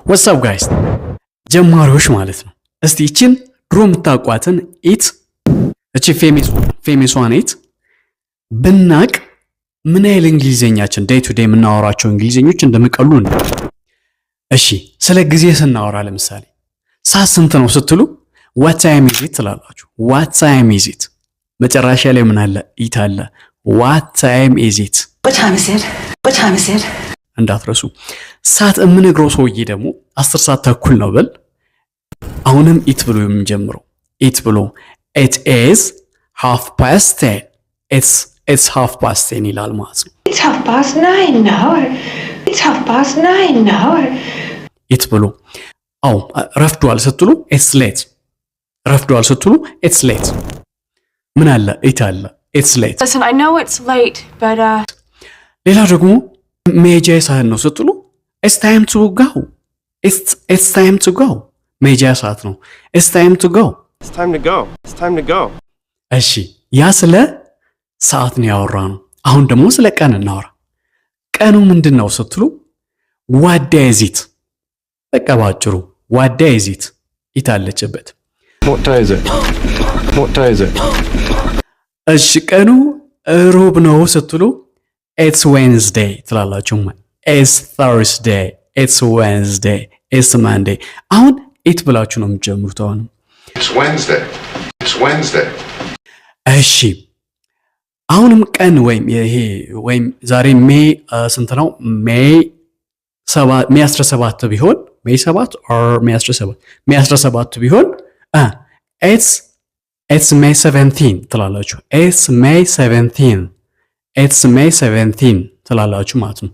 What's up guys? ጀማሪዎች ማለት ነው። እስቲ እቺን ድሮ የምታውቋትን ኢት እቺ ፌመስ ዋን ኢት ብናቅ ምን ያህል እንግሊዘኛችን ዴይ ቱ ዴይ የምናወራቸው እንግሊዘኞች እንደሚቀሉ ነው። እሺ ስለ ጊዜ ስናወራ ለምሳሌ ሰዓት ስንት ነው ስትሉ what time is it ትላላችሁ። what time is it መጨረሻ ላይ ምን አለ? ኢት አለ። what time is it what time is it what time is it እንዳትረሱ። ሰዓት የምነግረው ሰውዬ ደግሞ 10 ሰዓት ተኩል ነው ብል አሁንም ኢት ብሎ የምንጀምረው ኢት ብሎ it is 10:30 it's 10:30 ይላል ማለት ነው። it's 9:30 now it's 9:30 now ኢት ብሎ አው ረፍዷል ስትሉ it's late ረፍዷል ስትሉ it's late ምን አለ? ኢት አለ። it's late Listen, I know it's late, but ሌላ ደግሞ መሄጃ ሰዓት ነው ስትሉ it's time to go it's time to go መሄጃ ሰዓት ነው it's time to go It's time to go. It's time to go. እሺ ያ ስለ ሰዓት ነው ያወራነው። አሁን ደግሞ ስለ ቀን እናወራ። ቀኑ ምንድነው ስትሉ what day is it በቃ ባጭሩ what day is it ይታለችበት What day is it? What day is it? እሺ ቀኑ ሮብ ነው ስትሉ it's Wednesday ትላላችሁ። it's Thursday it's Wednesday it's Monday አሁን ኢት ብላችሁ ነው የምትጀምሩት። አሁን It's Wednesday. It's Wednesday. እሺ አሁንም ቀን ወይም ዛሬ ሜይ ስንት ነው? ሜይ 17 ቢሆን ሜይ 7 or ሜይ 17 ቢሆን it's May 17 ትላላችሁ። it's May 17 it's May 17 ትላላችሁ ማለት ነው።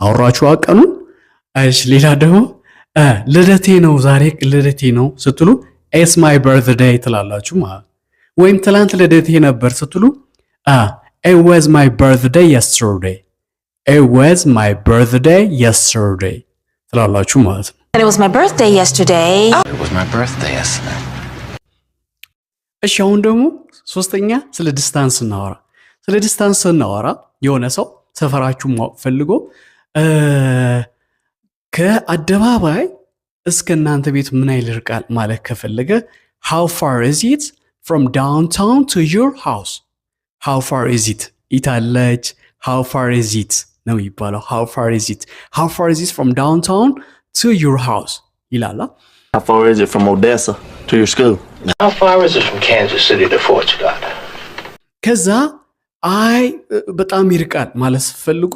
አወራችሁ ቀኑን። እሺ ሌላ ደግሞ ልደቴ ነው ዛሬ ልደቴ ነው ስትሉ it's my birthday ትላላችሁ ማለት ወይም ትላንት ልደቴ ነበር ስትሉ it was my birthday yesterday it was my birthday yesterday ትላላችሁ ማለት ነው። and it was my birthday yesterday It was my birthday yesterday. እሺ አሁን ደግሞ ሶስተኛ ስለ ዲስታንስ እናወራ። ስለ ዲስታንስ እናወራ የሆነ ሰው ሰፈራችሁ ማወቅ ፈልጎ ከአደባባይ እስከ እናንተ ቤት ምን ያህል ይርቃል ማለት ከፈለገ how far is it from downtown to your house how far is it ይታለች how far is it ነው ይባላል። how far is it from downtown to your house ይላል። How far is it from Odessa to your school? How far is it from Kansas City to Fort Scott? ከዛ አይ በጣም ይርቃል ማለት ፈልጉ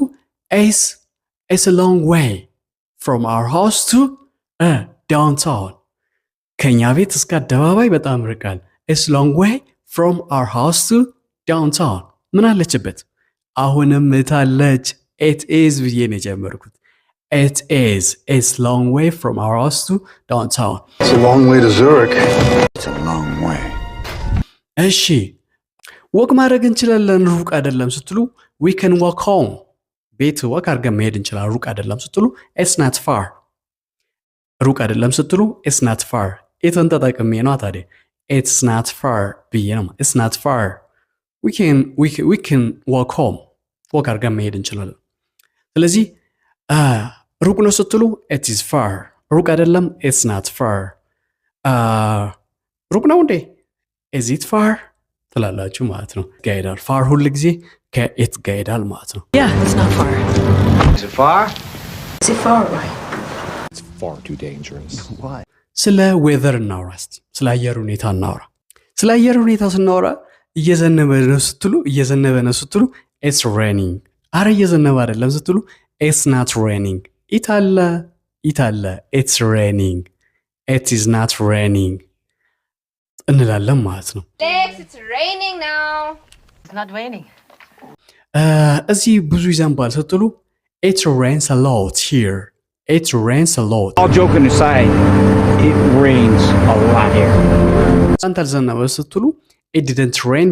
it's a long way from our house to downtown ከኛ ቤት እስከ አደባባይ በጣም ይርቃል it's a long way from our house to downtown ምን አለችበት? አሁንም እታለች it is ብዬ ነው የጀመርኩት። it is it's a long way from our house to downtown It's a long way to Zurich. It's a long way. እሺ ወክ ማድረግ እንችላለን ሩቅ አይደለም ስትሉ we can walk home ቤት ወክ አድርገን መሄድ እንችላለን ሩቅ አይደለም ስትሉ it's not far ሩቅ አይደለም ስትሉ it's not far ኢትን ተጠቅሜ ነው ታዲያ it's not far ብዬ ነው it's not far we can walk home ወክ አድርገን መሄድ እንችላለን። ስለዚህ ሩቅ ነው ስትሉ it is far ሩቅ አይደለም it's not far ሩቅ ነው እንዴ is it far ትላላችሁ ማለት ነው። ጋይዳል ፋር ሁሉ ጊዜ ከኢት ጋይዳል ማለት ነው። yeah it's not far Is it far? is it far right It's far too dangerous. Why? ስለ ዌዘር እናውራ እስቲ። ስለ አየር ሁኔታ እናውራ። ስለ አየር ሁኔታ ስናወራ እየዘነበ ነው ስትሉ it's raining አረ እየዘነበ አይደለም ስትሉ it's not raining ኢታለ it's raining it is not raining እንላለን ማለት ነው። Lex, it's raining now. it's not raining እዚህ ብዙ ይዘንባል ስትሉ it rains a lot here it rains a lot All joking aside, it rains a lot here. አንተ አልዘነበ ስትሉ it didn't rain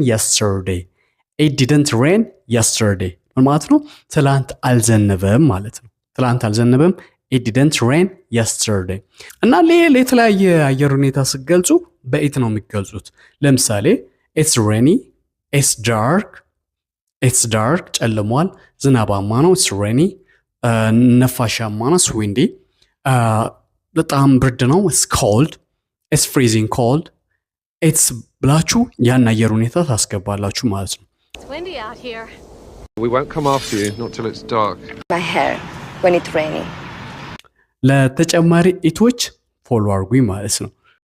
yesterday ምን ማለት ነው? ትላንት አልዘነበም ማለት ነው። ትላንት አልዘነበም it didn't rain yesterday እና ሌላ የተለያየ አየር ሁኔታ ሲገልጹ በኢት ነው የሚገልጹት። ለምሳሌ it's rainy it's dark ጨልሟል፣ ዝናባማ ነው it's rainy፣ ነፋሻማ ነው windy፣ በጣም ብርድ ነው it's cold it's freezing cold it's ብላችሁ ያን አየር ሁኔታ ታስገባላችሁ ማለት ነው It's windy out here. We won't come after you, not till it's dark. My hair when it's raining. ለተጨማሪ ኢቶች ፎሎ አድርጉኝ ማለት ነው